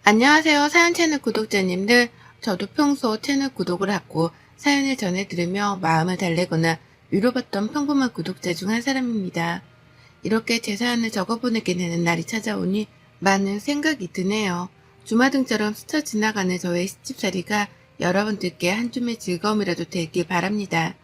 안녕하세요. 사연 채널 구독자님들. 저도 평소 채널 구독을 하고 사연을 전해 들으며 마음을 달래거나 위로받던 평범한 구독자 중 한 사람입니다. 이렇게 제 사연을 적어보내게 되는 날이 찾아오니 많은 생각이 드네요. 주마등처럼 스쳐 지나가는 저의 시집살이가 여러분들께 한 줌의 즐거움이라도 되길 바랍니다.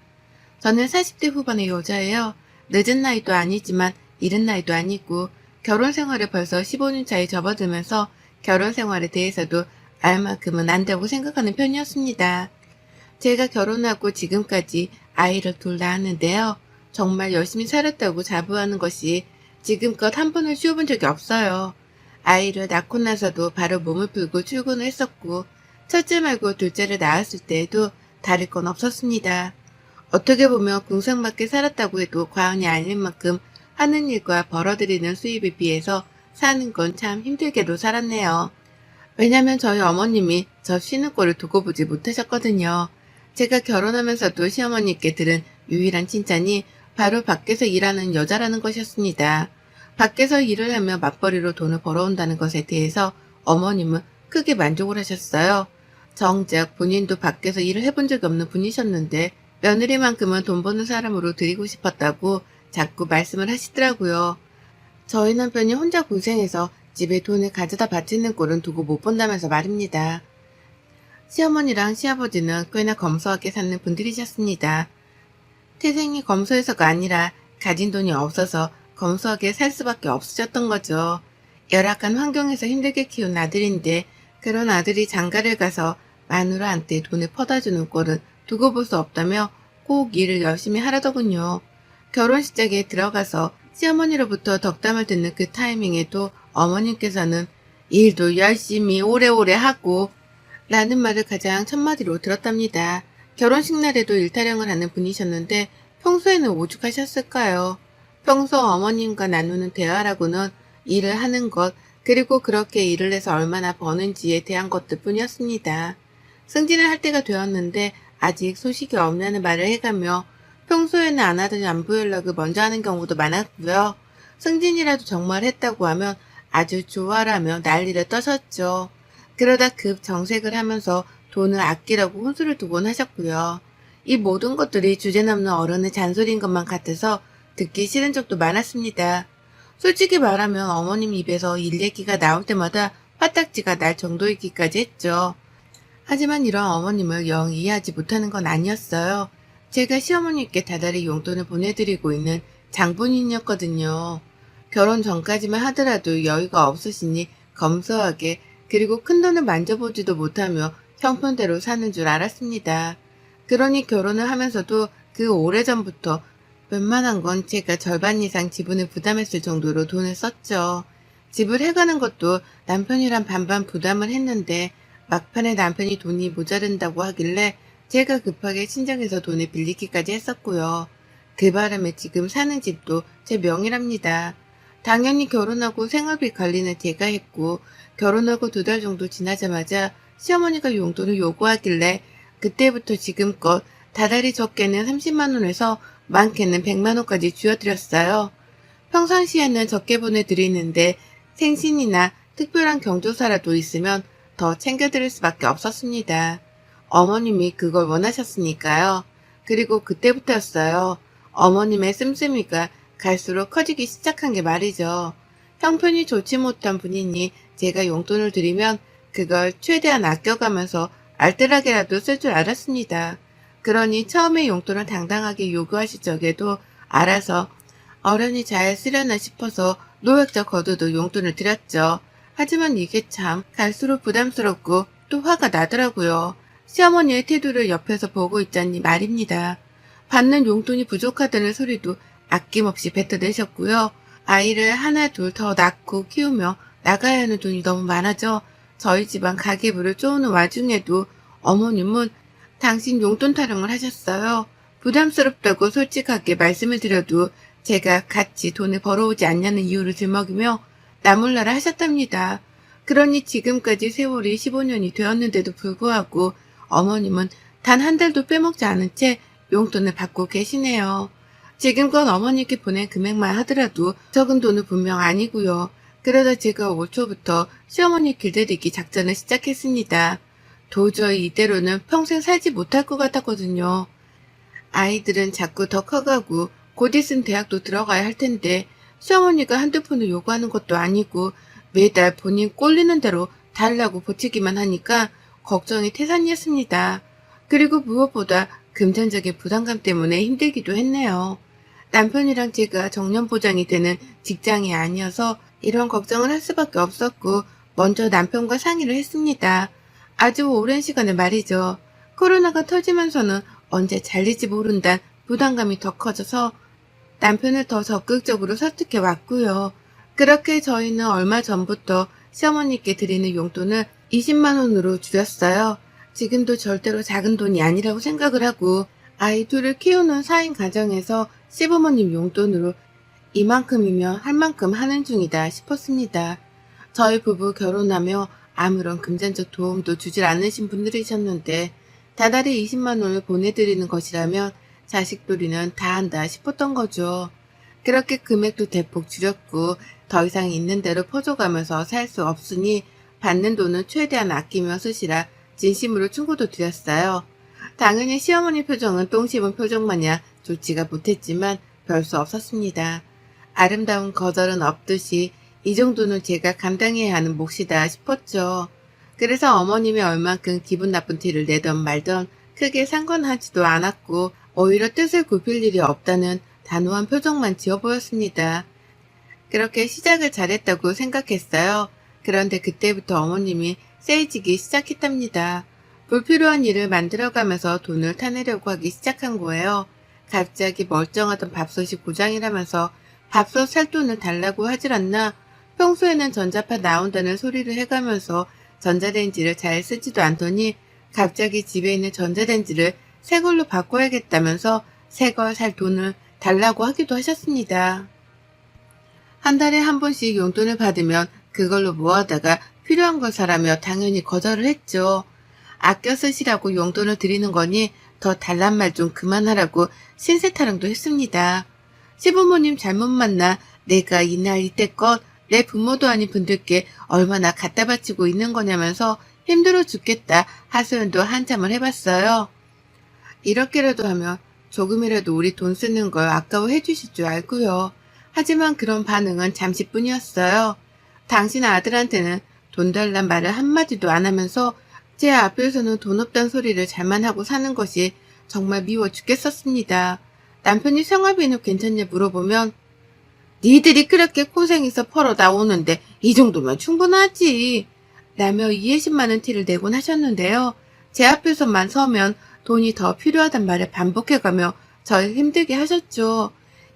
저는 40대 후반의 여자예요. 늦은 나이도 아니지만 이른 나이도 아니고 결혼 생활을 벌써 15년 차에 접어들면서 결혼 생활에 대해서도 알 만큼은 안다고 생각하는 편이었습니다. 제가 결혼하고 지금까지 아이를 둘 낳았는데요. 정말 열심히 살았다고 자부하는 것이 지금껏 한 번을 쉬어본 적이 없어요. 아이를 낳고 나서도 바로 몸을 풀고 출근을 했었고 첫째 말고 둘째를 낳았을 때에도 다를 건 없었습니다. 어떻게 보면 궁상맞게 살았다고 해도 과언이 아닐 만큼 하는 일과 벌어들이는 수입에 비해서 사는 건 참 힘들게도 살았네요. 왜냐면 저희 어머님이 저 쉬는 꼴을 두고 보지 못하셨거든요. 제가 결혼하면서도 시어머니께 들은 유일한 칭찬이 바로 밖에서 일하는 여자라는 것이었습니다. 밖에서 일을 하며 맞벌이로 돈을 벌어온다는 것에 대해서 어머님은 크게 만족을 하셨어요. 정작 본인도 밖에서 일을 해본 적이 없는 분이셨는데 며느리만큼은 돈 버는 사람으로 드리고 싶었다고 자꾸 말씀을 하시더라고요. 저희 남편이 혼자 고생해서 집에 돈을 가져다 바치는 꼴은 두고 못 본다면서 말입니다. 시어머니랑 시아버지는 꽤나 검소하게 사는 분들이셨습니다. 태생이 검소해서가 아니라 가진 돈이 없어서 검소하게 살 수밖에 없으셨던 거죠. 열악한 환경에서 힘들게 키운 아들인데 그런 아들이 장가를 가서 마누라한테 돈을 퍼다주는 꼴은 두고 볼 수 없다며 꼭 일을 열심히 하라더군요. 결혼식장에 들어가서 시어머니로부터 덕담을 듣는 그 타이밍에도 어머님께서는 일도 열심히 오래오래 하고 라는 말을 가장 첫마디로 들었답니다. 결혼식 날에도 일타령을 하는 분이셨는데 평소에는 오죽하셨을까요? 평소 어머님과 나누는 대화라고는 일을 하는 것, 그리고 그렇게 일을 해서 얼마나 버는지에 대한 것들 뿐이었습니다. 승진을 할 때가 되었는데 아직 소식이 없냐는 말을 해가며 평소에는 안 하던 안부 연락을 먼저 하는 경우도 많았고요. 승진이라도 정말 했다고 하면 아주 좋아라며 난리를 떠셨죠. 그러다 급 정색을 하면서 돈을 아끼라고 혼수를 두곤 하셨고요. 이 모든 것들이 주제넘는 어른의 잔소리인 것만 같아서 듣기 싫은 적도 많았습니다. 솔직히 말하면 어머님 입에서 일 얘기가 나올 때마다 화딱지가 날 정도이기까지 했죠. 하지만 이런 어머님을 영 이해하지 못하는 건 아니었어요. 제가 시어머니께 다달이 용돈을 보내드리고 있는 장본인이었거든요. 결혼 전까지만 하더라도 여유가 없으시니 검소하게, 그리고 큰돈을 만져보지도 못하며 형편대로 사는 줄 알았습니다. 그러니 결혼을 하면서도 그 오래전부터 웬만한 건 제가 절반 이상 지분을 부담했을 정도로 돈을 썼죠. 집을 해가는 것도 남편이랑 반반 부담을 했는데 막판에 남편이 돈이 모자른다고 하길래 제가 급하게 친정에서 돈을 빌리기까지 했었고요. 그 바람에 지금 사는 집도 제 명의랍니다. 당연히 결혼하고 생활비 관리는 제가 했고 결혼하고 2달 정도 지나자마자 시어머니가 용돈을 요구하길래 그때부터 지금껏 다달이 적게는 30만 원에서 많게는 100만 원까지 쥐어드렸어요. 평상시에는 적게 보내드리는데 생신이나 특별한 경조사라도 있으면 더 챙겨드릴 수밖에 없었습니다. 어머님이 그걸 원하셨으니까요. 그리고 그때부터였어요. 어머님의 씀씀이가 갈수록 커지기 시작한 게 말이죠. 형편이 좋지 못한 분이니 제가 용돈을 드리면 그걸 최대한 아껴가면서 알뜰하게라도 쓸 줄 알았습니다. 그러니 처음에 용돈을 당당하게 요구하실 적에도 알아서 어련히 잘 쓰려나 싶어서 노약자 거두도 용돈을 드렸죠. 하지만 이게 참 갈수록 부담스럽고 또 화가 나더라고요. 시어머니의 태도를 옆에서 보고 있자니 말입니다. 받는 용돈이 부족하다는 소리도 아낌없이 뱉어내셨고요. 아이를 하나 둘 더 낳고 키우며 나가야 하는 돈이 너무 많아져 저희 집안 가계부를 쪼는 와중에도 어머님은 당신 용돈 타령을 하셨어요. 부담스럽다고 솔직하게 말씀을 드려도 제가 같이 돈을 벌어오지 않냐는 이유를 들먹이며 나몰라라 하셨답니다. 그러니 지금까지 세월이 15년이 되었는데도 불구하고 어머님은 단 한 달도 빼먹지 않은 채 용돈을 받고 계시네요. 지금껏 어머니께 보낸 금액만 하더라도 적은 돈은 분명 아니고요. 그러다 제가 올 초부터 시어머니 길들이기 작전을 시작했습니다. 도저히 이대로는 평생 살지 못할 것 같았거든요. 아이들은 자꾸 더 커가고 곧 있으면 대학도 들어가야 할 텐데 시어머니가 한두 푼을 요구하는 것도 아니고 매달 본인 꼴리는 대로 달라고 보채기만 하니까 걱정이 태산이었습니다. 그리고 무엇보다 금전적인 부담감 때문에 힘들기도 했네요. 남편이랑 제가 정년보장이 되는 직장이 아니어서 이런 걱정을 할 수밖에 없었고 먼저 남편과 상의를 했습니다. 아주 오랜 시간을 말이죠. 코로나가 터지면서는 언제 잘릴지 모른다는 부담감이 더 커져서 남편을 더 적극적으로 설득해 왔고요. 그렇게 저희는 얼마 전부터 시어머니께 드리는 용돈을 20만 원으로 줄였어요. 지금도 절대로 작은 돈이 아니라고 생각을 하고 아이 둘을 키우는 4인 가정에서 시부모님 용돈으로 이만큼이면 할 만큼 하는 중이다 싶었습니다. 저희 부부 결혼하며 아무런 금전적 도움도 주질 않으신 분들이셨는데 다달이 20만 원을 보내드리는 것이라면 자식돌이는 다 한다 싶었던 거죠. 그렇게 금액도 대폭 줄였고 더 이상 있는 대로 퍼줘가면서 살 수 없으니 받는 돈은 최대한 아끼며 쓰시라 진심으로 충고도 드렸어요. 당연히 시어머니 표정은 똥 씹은 표정 마냥 좋지가 못했지만 별 수 없었습니다. 아름다운 거절은 없듯이 이 정도는 제가 감당해야 하는 몫이다 싶었죠. 그래서 어머님이 얼만큼 기분 나쁜 티를 내던 말던 크게 상관하지도 않았고 오히려 뜻을 굽힐 일이 없다는 단호한 표정만 지어 보였습니다. 그렇게 시작을 잘했다고 생각했어요. 그런데 그때부터 어머님이 세지기 시작했답니다. 불필요한 일을 만들어가면서 돈을 타내려고 하기 시작한 거예요. 갑자기 멀쩡하던 밥솥이 고장이라면서 밥솥 살 돈을 달라고 하질 않나. 평소에는 전자파 나온다는 소리를 해가면서 전자레인지를 잘 쓰지도 않더니 갑자기 집에 있는 전자레인지를 새 걸로 바꿔야겠다면서 새 걸 살 돈을 달라고 하기도 하셨습니다. 한 달에 한 번씩 용돈을 받으면 그걸로 모아다가 필요한 걸 사라며 당연히 거절을 했죠. 아껴 쓰시라고 용돈을 드리는 거니 더 달란 말 좀 그만하라고 신세 타령도 했습니다. 시부모님 잘못 만나 내가 이 나이 때껏 내 부모도 아닌 분들께 얼마나 갖다 바치고 있는 거냐면서 힘들어 죽겠다 하소연도 한참을 해봤어요. 이렇게라도 하면 조금이라도 우리 돈 쓰는 걸 아까워해 주실 줄 알고요. 하지만 그런 반응은 잠시뿐이었어요. 당신 아들한테는 돈 달란 말을 한마디도 안 하면서 제 앞에서는 돈 없단 소리를 잘만 하고 사는 것이 정말 미워 죽겠었습니다. 남편이 생활비는 괜찮냐 물어보면 니들이 그렇게 고생해서 벌어 나오는데 이 정도면 충분하지 라며 이해심 많은 티를 내곤 하셨는데요. 제 앞에서만 서면 돈이 더 필요하단 말을 반복해가며 저를 힘들게 하셨죠.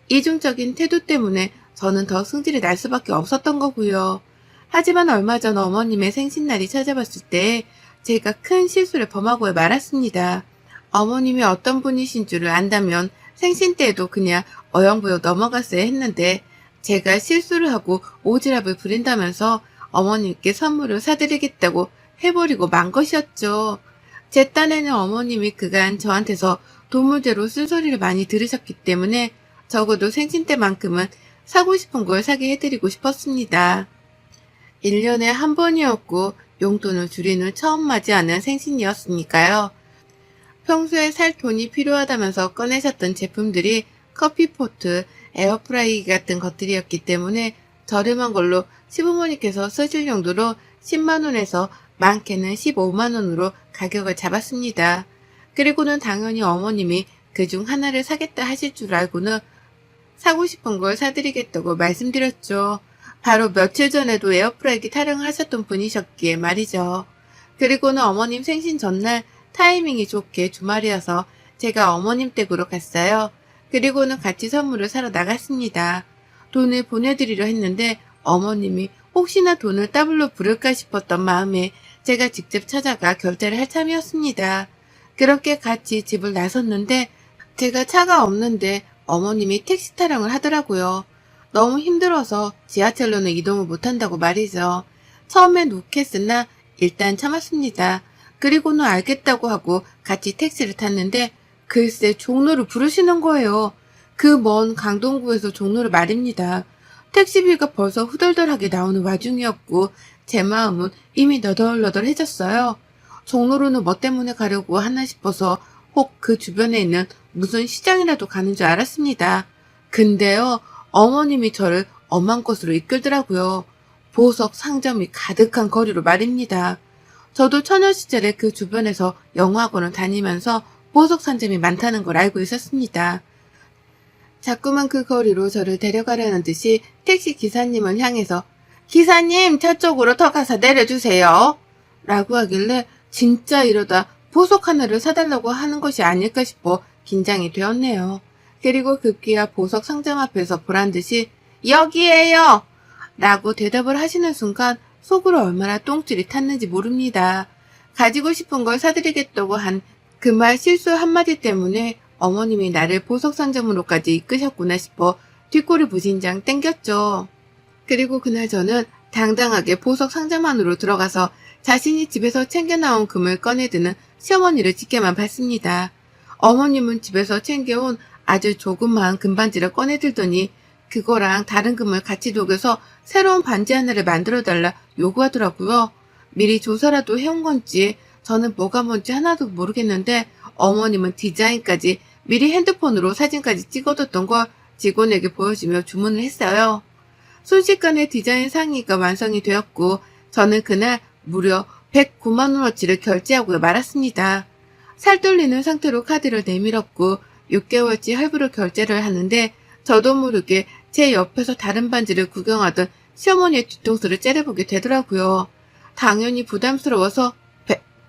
이중적인 태도 때문에 저는 더 승질이 날 수밖에 없었던 거고요. 하지만 얼마 전 어머님의 생신날이 찾아왔을 때 제가 큰 실수를 범하고 말았습니다. 어머님이 어떤 분이신 줄을 안다면 생신 때에도 그냥 어영부영 넘어갔어야 했는데 제가 실수를 하고 오지랖을 부린다면서 어머님께 선물을 사드리겠다고 해버리고 만 것이었죠. 제 딴에는 어머님이 그간 저한테서 도무대로 쓴소리를 많이 들으셨기 때문에 적어도 생신 때만큼은 사고 싶은 걸 사게 해드리고 싶었습니다. 1년에 한 번이었고 용돈을 줄이는 처음 맞이하는 생신이었으니까요. 평소에 살 돈이 필요하다면서 꺼내셨던 제품들이 커피포트, 에어프라이기 같은 것들이었기 때문에 저렴한 걸로 시부모님께서 쓰실 용도로 10만원에서 많게는 15만원으로 가격을 잡았습니다. 그리고는 당연히 어머님이 그중 하나를 사겠다 하실 줄 알고는 사고 싶은 걸 사드리겠다고 말씀드렸죠. 바로 며칠 전에도 에어프라이기 타령을 하셨던 분이셨기에 말이죠. 그리고는 어머님 생신 전날 타이밍이 좋게 주말이어서 제가 어머님 댁으로 갔어요. 그리고는 같이 선물을 사러 나갔습니다. 돈을 보내드리려 했는데 어머님이 혹시나 돈을 더블로 부를까 싶었던 마음에 제가 직접 찾아가 결제를 할 참이었습니다. 그렇게 같이 집을 나섰는데 제가 차가 없는데 어머님이 택시 타령을 하더라고요. 너무 힘들어서 지하철로는 이동을 못한다고 말이죠. 처음엔 욱했으나 일단 참았습니다. 그리고는 알겠다고 하고 같이 택시를 탔는데 글쎄 종로를 부르시는 거예요. 그 먼 강동구에서 종로를 말입니다. 택시비가 벌써 후덜덜하게 나오는 와중이었고 제 마음은 이미 너덜너덜해졌어요. 종로로는 뭐 때문에 가려고 하나 싶어서 혹 그 주변에 있는 무슨 시장이라도 가는 줄 알았습니다. 근데요, 어머님이 저를 엄한 곳으로 이끌더라고요. 보석 상점이 가득한 거리로 말입니다. 저도 처녀 시절에 그 주변에서 영어학원을 다니면서 보석 상점이 많다는 걸 알고 있었습니다. 자꾸만 그 거리로 저를 데려가려는 듯이 택시 기사님을 향해서 기사님 저쪽으로 더 가서 내려주세요 라고 하길래 진짜 이러다 보석 하나를 사달라고 하는 것이 아닐까 싶어 긴장이 되었네요. 그리고 급기야 보석 상점 앞에서 보란듯이 여기에요 라고 대답을 하시는 순간 속으로 얼마나 똥줄이 탔는지 모릅니다. 가지고 싶은 걸 사드리겠다고 한 그 말 실수 한마디 때문에 어머님이 나를 보석 상점으로까지 이끄셨구나 싶어 뒷골이 부진장 땡겼죠. 그리고 그날 저는 당당하게 보석 상점 안으로 들어가서 자신이 집에서 챙겨나온 금을 꺼내드는 시어머니를 지켜만 봤습니다. 어머님은 집에서 챙겨온 아주 조그마한 금반지를 꺼내들더니 그거랑 다른 금을 같이 녹여서 새로운 반지 하나를 만들어달라 요구하더라고요. 미리 조사라도 해온 건지 저는 뭐가 뭔지 하나도 모르겠는데 어머님은 디자인까지 미리 핸드폰으로 사진까지 찍어뒀던 걸 직원에게 보여주며 주문을 했어요. 순식간에 디자인 상의가 완성이 되었고 저는 그날 무려 109만원어치를 결제하고 말았습니다. 살떨리는 상태로 카드를 내밀었고 6개월치 할부로 결제를 하는데 저도 모르게 제 옆에서 다른 반지를 구경하던 시어머니의 뒤통수를 째려보게 되더라고요. 당연히 부담스러워서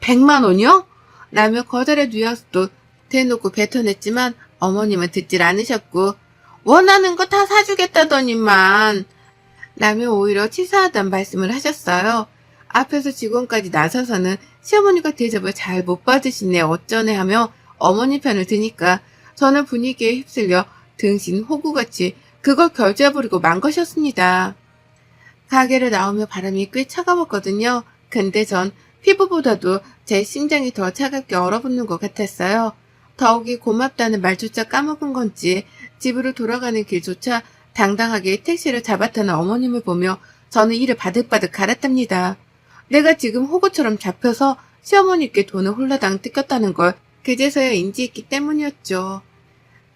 100만 원이요? 라며 거절의 뉘앙스도 대놓고 뱉어냈지만 어머님은 듣질 않으셨고 원하는 거 다 사주겠다더니만 라며 오히려 치사하단 말씀을 하셨어요. 앞에서 직원까지 나서서는 시어머니가 대접을 잘 못 받으시네 어쩌네 하며 어머니 편을 드니까 저는 분위기에 휩쓸려 등신 호구같이 그걸 결제해버리고 만 것이었습니다. 가게를 나오며 바람이 꽤 차가웠거든요. 근데 전 피부보다도 제 심장이 더 차갑게 얼어붙는 것 같았어요. 더욱이 고맙다는 말조차 까먹은 건지 집으로 돌아가는 길조차 당당하게 택시를 잡아타는 어머님을 보며 저는 이를 바득바득 갈았답니다. 내가 지금 호구처럼 잡혀서 시어머니께 돈을 홀라당 뜯겼다는 걸 그제서야 인지했기 때문이었죠.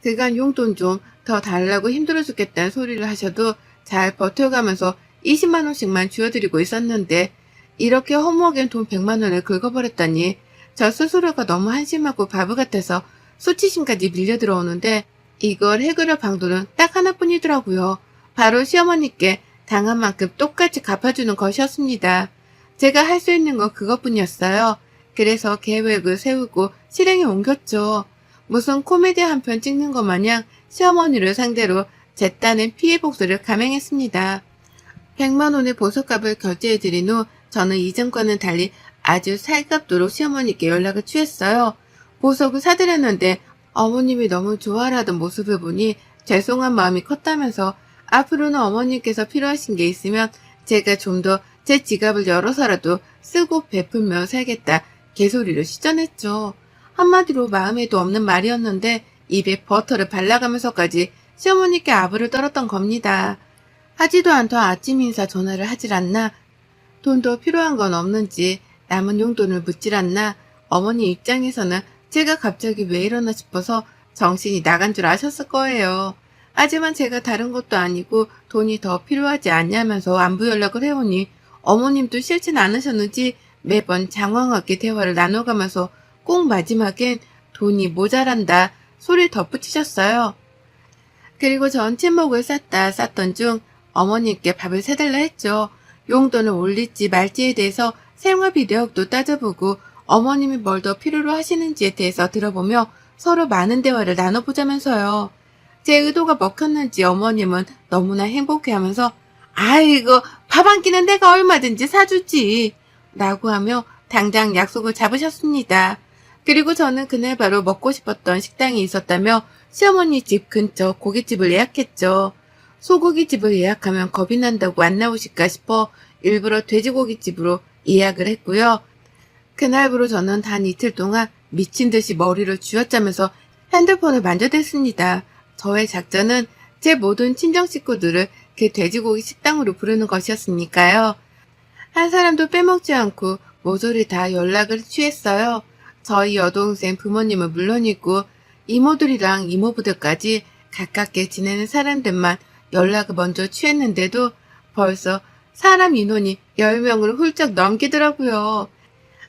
그간 용돈 좀 더 달라고 힘들어 죽겠다는 소리를 하셔도 잘 버텨가면서 20만 원씩만 쥐어드리고 있었는데 이렇게 허무하게 돈 100만 원을 긁어버렸다니 저 스스로가 너무 한심하고 바보 같아서 수치심까지 밀려 들어오는데 이걸 해결할 방도는 딱 하나뿐이더라고요. 바로 시어머니께 당한 만큼 똑같이 갚아주는 것이었습니다. 제가 할 수 있는 건 그것뿐이었어요. 그래서 계획을 세우고 실행에 옮겼죠. 무슨 코미디 한 편 찍는 것 마냥 시어머니를 상대로 제 딴엔 피해 복수를 감행했습니다. 100만 원의 보석값을 결제해드린 후 저는 이전과는 달리 아주 살갑도록 시어머니께 연락을 취했어요. 보석을 사드렸는데 어머님이 너무 좋아하던 모습을 보니 죄송한 마음이 컸다면서 앞으로는 어머님께서 필요하신 게 있으면 제가 좀 더 제 지갑을 열어서라도 쓰고 베풀며 살겠다 개소리를 시전했죠. 한마디로 마음에도 없는 말이었는데 입에 버터를 발라가면서까지 시어머니께 아부를 떨었던 겁니다. 하지도 않던 아침 인사 전화를 하질 않나, 돈도 필요한 건 없는지 남은 용돈을 묻질 않나, 어머니 입장에서는 제가 갑자기 왜 이러나 싶어서 정신이 나간 줄 아셨을 거예요. 하지만 제가 다른 것도 아니고 돈이 더 필요하지 않냐면서 안부 연락을 해오니 어머님도 싫진 않으셨는지 매번 장황하게 대화를 나눠가면서 꼭 마지막엔 돈이 모자란다 소리를 덧붙이셨어요. 그리고 전 침묵을 쌌던 중 어머님께 밥을 사달라 했죠. 용돈을 올릴지 말지에 대해서 생활비 내역도 따져보고 어머님이 뭘 더 필요로 하시는지에 대해서 들어보며 서로 많은 대화를 나눠보자면서요. 제 의도가 먹혔는지 어머님은 너무나 행복해하면서 아이고 밥 한 끼는 내가 얼마든지 사주지 라고 하며 당장 약속을 잡으셨습니다. 그리고 저는 그날 바로 먹고 싶었던 식당이 있었다며 시어머니 집 근처 고깃집을 예약했죠. 소고기집을 예약하면 겁이 난다고 안 나오실까 싶어 일부러 돼지고기집으로 예약을 했고요. 그날부로 저는 단 이틀 동안 미친 듯이 머리를 쥐어짜면서 핸드폰을 만져댔습니다. 저의 작전은 제 모든 친정 식구들을 그 돼지고기 식당으로 부르는 것이었으니까요. 한 사람도 빼먹지 않고 모조리 다 연락을 취했어요. 저희 여동생 부모님은 물론이고 이모들이랑 이모부들까지 가깝게 지내는 사람들만 연락을 먼저 취했는데도 벌써 사람 인원이 10명을 훌쩍 넘기더라고요.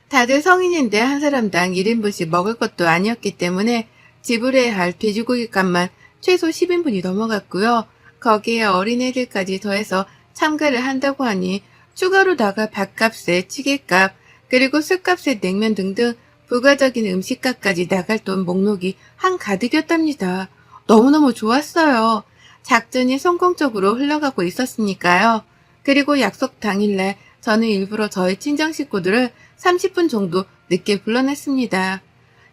다들 성인인데 한 사람당 1인분씩 먹을 것도 아니었기 때문에 지불해야 할 돼지고기 값만 최소 10인분이 넘어갔고요. 거기에 어린애들까지 더해서 참가를 한다고 하니 추가로 나갈 밥값에 찌개값, 그리고 술값에 냉면 등등 부가적인 음식값까지 나갈 돈 목록이 한가득이었답니다. 너무너무 좋았어요. 작전이 성공적으로 흘러가고 있었으니까요. 그리고 약속 당일날 저는 일부러 저희 친정 식구들을 30분 정도 늦게 불러냈습니다.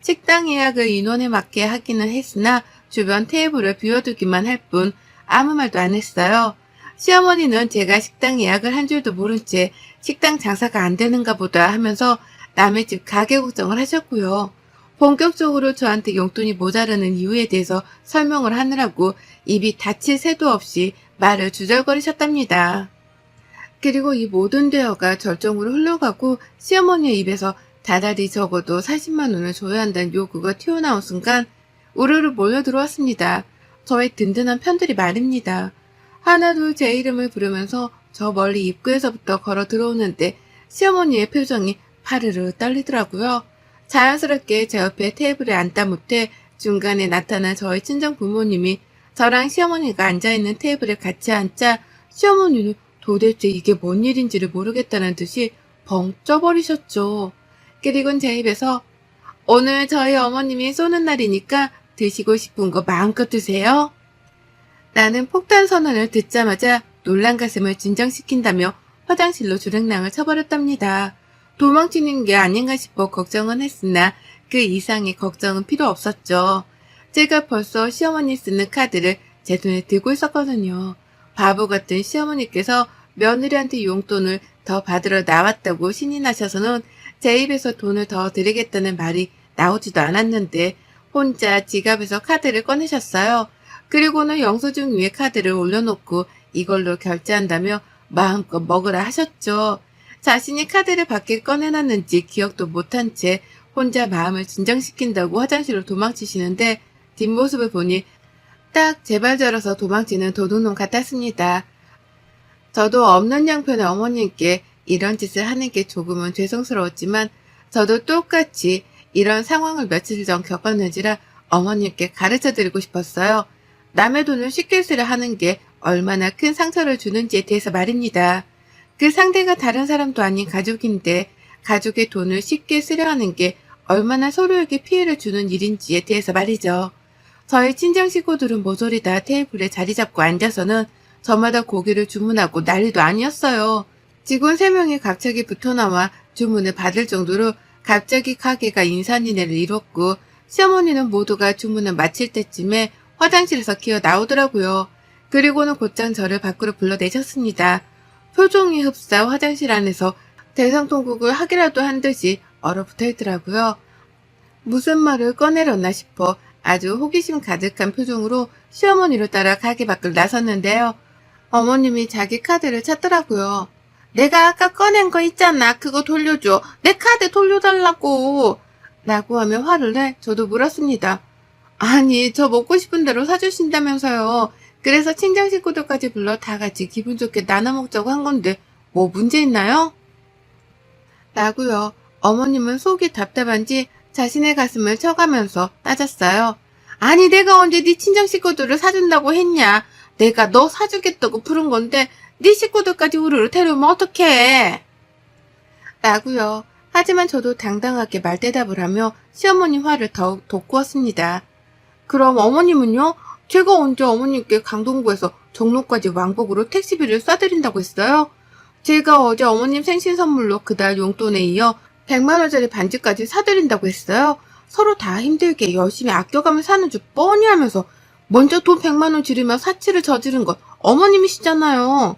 식당 예약을 인원에 맞게 하기는 했으나 주변 테이블을 비워두기만 할 뿐 아무 말도 안 했어요. 시어머니는 제가 식당 예약을 한 줄도 모른 채 식당 장사가 안 되는가 보다 하면서 남의 집 가게 걱정을 하셨고요. 본격적으로 저한테 용돈이 모자라는 이유에 대해서 설명을 하느라고 입이 닫힐 새도 없이 말을 주절거리셨답니다. 그리고 이 모든 대화가 절정으로 흘러가고 시어머니의 입에서 다달이 적어도 40만 원을 줘야 한다는 요구가 튀어나온 순간 우르르 몰려들어왔습니다. 저의 든든한 편들이 말입니다. 하나둘 제 이름을 부르면서 저 멀리 입구에서부터 걸어 들어오는데 시어머니의 표정이 파르르 떨리더라고요. 자연스럽게 제 옆에 테이블에 앉다 못해 중간에 나타난 저희 친정 부모님이 저랑 시어머니가 앉아있는 테이블에 같이 앉자 시어머니는 도대체 이게 뭔 일인지를 모르겠다는 듯이 벙 쪄버리셨죠. 그리고는 제 입에서 오늘 저희 어머님이 쏘는 날이니까 드시고 싶은 거 마음껏 드세요. 나는 폭탄 선언을 듣자마자 놀란 가슴을 진정시킨다며 화장실로 주랭랑을 쳐버렸답니다. 도망치는 게 아닌가 싶어 걱정은 했으나 그 이상의 걱정은 필요 없었죠. 제가 벌써 시어머니 쓰는 카드를 제 손에 들고 있었거든요. 바보 같은 시어머니께서 며느리한테 용돈을 더 받으러 나왔다고 신이 나셔서는 제 입에서 돈을 더 드리겠다는 말이 나오지도 않았는데 혼자 지갑에서 카드를 꺼내셨어요. 그리고는 영수증 위에 카드를 올려놓고 이걸로 결제한다며 마음껏 먹으라 하셨죠. 자신이 카드를 밖에 꺼내놨는지 기억도 못한 채 혼자 마음을 진정시킨다고 화장실로 도망치시는데 뒷모습을 보니 딱 제발저러서 도망치는 도둑놈 같았습니다. 저도 없는 양편의 어머님께 이런 짓을 하는 게 조금은 죄송스러웠지만 저도 똑같이 이런 상황을 며칠 전 겪었는지라 어머님께 가르쳐드리고 싶었어요. 남의 돈을 쉽게 쓰려 하는 게 얼마나 큰 상처를 주는지에 대해서 말입니다. 그 상대가 다른 사람도 아닌 가족인데 가족의 돈을 쉽게 쓰려 하는 게 얼마나 서로에게 피해를 주는 일인지에 대해서 말이죠. 저희 친정 식구들은 모조리 다 테이블에 자리 잡고 앉아서는 저마다 고기를 주문하고 난리도 아니었어요. 직원 3명이 갑자기 붙어나와 주문을 받을 정도로 갑자기 가게가 인산인해를 이뤘고 시어머니는 모두가 주문을 마칠 때쯤에 화장실에서 기어 나오더라고요. 그리고는 곧장 저를 밖으로 불러내셨습니다. 표정이 흡사 화장실 안에서 대성통곡을 하기라도 한 듯이 얼어붙어 있더라고요. 무슨 말을 꺼내렸나 싶어 아주 호기심 가득한 표정으로 시어머니를 따라 가게 밖을 나섰는데요. 어머님이 자기 카드를 찾더라고요. 내가 아까 꺼낸 거 있잖아. 그거 돌려줘. 내 카드 돌려달라고. 라고 하며 화를 내 저도 물었습니다. 아니, 저 먹고 싶은 대로 사주신다면서요. 그래서 친정 식구들까지 불러 다 같이 기분 좋게 나눠 먹자고 한 건데 뭐 문제 있나요? 라고요. 어머님은 속이 답답한지 자신의 가슴을 쳐가면서 따졌어요. 아니, 내가 언제 네 친정 식구들을 사준다고 했냐. 내가 너 사주겠다고 부른 건데 네 식구들까지 우르르 데려오면 어떡해. 라고요. 하지만 저도 당당하게 말대답을 하며 시어머니 화를 더욱 돋구었습니다. 그럼 어머님은요? 제가 언제 어머님께 강동구에서 종로까지 왕복으로 택시비를 쏴드린다고 했어요? 제가 어제 어머님 생신 선물로 그달 용돈에 이어 100만 원짜리 반지까지 사드린다고 했어요? 서로 다 힘들게 열심히 아껴가며 사는 줄 뻔히 하면서 먼저 돈 100만 원 지르며 사치를 저지른 건 어머님이시잖아요.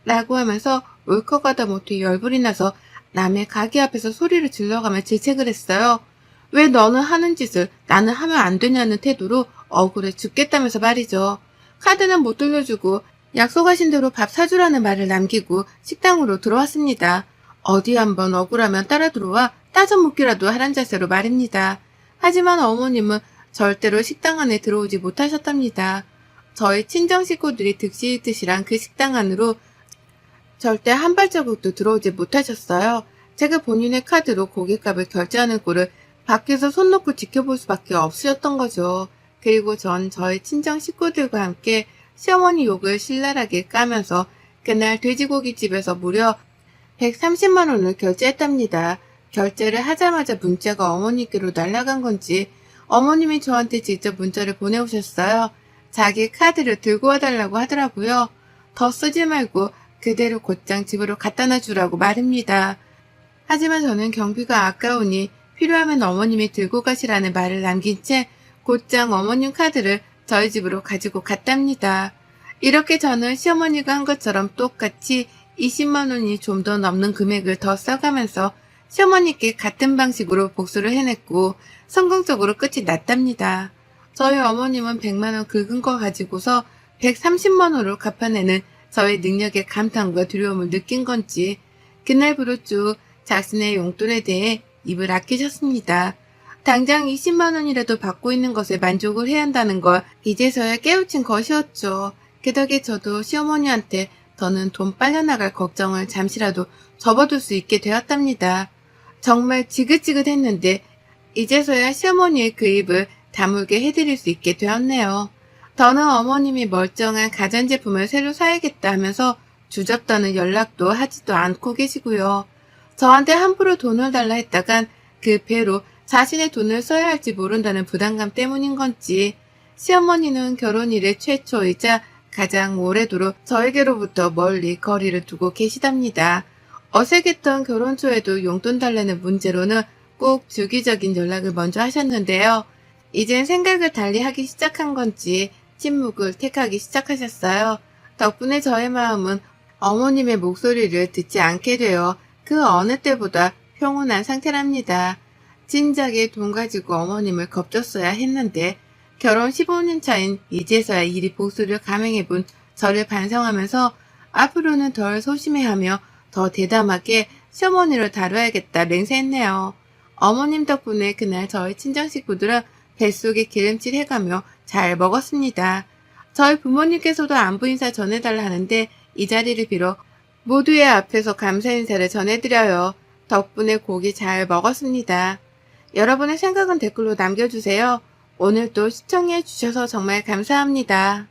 라고 하면서 울컥하다 못해 열불이 나서 남의 가게 앞에서 소리를 질러가며 질책을 했어요. 왜 너는 하는 짓을 나는 하면 안 되냐는 태도로 억울해 죽겠다면서 말이죠. 카드는 못 돌려주고 약속하신 대로 밥 사주라는 말을 남기고 식당으로 들어왔습니다. 어디 한번 억울하면 따라 들어와 따져 묻기라도 하란 자세로 말입니다. 하지만 어머님은 절대로 식당 안에 들어오지 못하셨답니다. 저희 친정 식구들이 득실득실한 그 식당 안으로 절대 한 발자국도 들어오지 못하셨어요. 제가 본인의 카드로 고깃값을 결제하는 꼴을 밖에서 손 놓고 지켜볼 수밖에 없으셨던 거죠. 그리고 전 저희 친정 식구들과 함께 시어머니 욕을 신랄하게 까면서 그날 돼지고기집에서 무려 130만 원을 결제했답니다. 결제를 하자마자 문자가 어머니께로 날아간 건지 어머님이 저한테 직접 문자를 보내오셨어요. 자기 카드를 들고 와달라고 하더라고요. 더 쓰지 말고 그대로 곧장 집으로 갖다 놔주라고 말입니다. 하지만 저는 경비가 아까우니 필요하면 어머님이 들고 가시라는 말을 남긴 채 곧장 어머님 카드를 저희 집으로 가지고 갔답니다. 이렇게 저는 시어머니가 한 것처럼 똑같이 20만 원이 좀 더 넘는 금액을 더 써가면서 시어머니께 같은 방식으로 복수를 해냈고 성공적으로 끝이 났답니다. 저희 어머님은 100만 원 긁은 거 가지고서 130만 원으로 갚아내는 저의 능력에 감탄과 두려움을 느낀 건지 그날부로 쭉 자신의 용돈에 대해 입을 아끼셨습니다. 당장 20만 원이라도 받고 있는 것에 만족을 해야 한다는 걸 이제서야 깨우친 것이었죠. 그 덕에 저도 시어머니한테 더는 돈 빨려나갈 걱정을 잠시라도 접어둘 수 있게 되었답니다. 정말 지긋지긋했는데 이제서야 시어머니의 그 입을 다물게 해드릴 수 있게 되었네요. 더는 어머님이 멀쩡한 가전제품을 새로 사야겠다 하면서 주접떠는 연락도 하지도 않고 계시고요. 저한테 함부로 돈을 달라 했다간 그 배로 자신의 돈을 써야 할지 모른다는 부담감 때문인 건지 시어머니는 결혼 이래 최초이자 가장 오래도록 저에게로부터 멀리 거리를 두고 계시답니다. 어색했던 결혼 초에도 용돈 달라는 문제로는 꼭 주기적인 연락을 먼저 하셨는데요. 이젠 생각을 달리 하기 시작한 건지 침묵을 택하기 시작하셨어요. 덕분에 저의 마음은 어머님의 목소리를 듣지 않게 되어 그 어느 때보다 평온한 상태랍니다. 진작에 돈 가지고 어머님을 겁줬어야 했는데 결혼 15년 차인 이제서야 일이 복수를 감행해본 저를 반성하면서 앞으로는 덜 소심해하며 더 대담하게 시어머니를 다뤄야겠다 맹세했네요. 어머님 덕분에 그날 저희 친정 식구들은 뱃속에 기름칠 해가며 잘 먹었습니다. 저희 부모님께서도 안부 인사 전해달라 하는데 이 자리를 빌어 모두의 앞에서 감사 인사를 전해드려요. 덕분에 고기 잘 먹었습니다. 여러분의 생각은 댓글로 남겨주세요. 오늘도 시청해 주셔서 정말 감사합니다.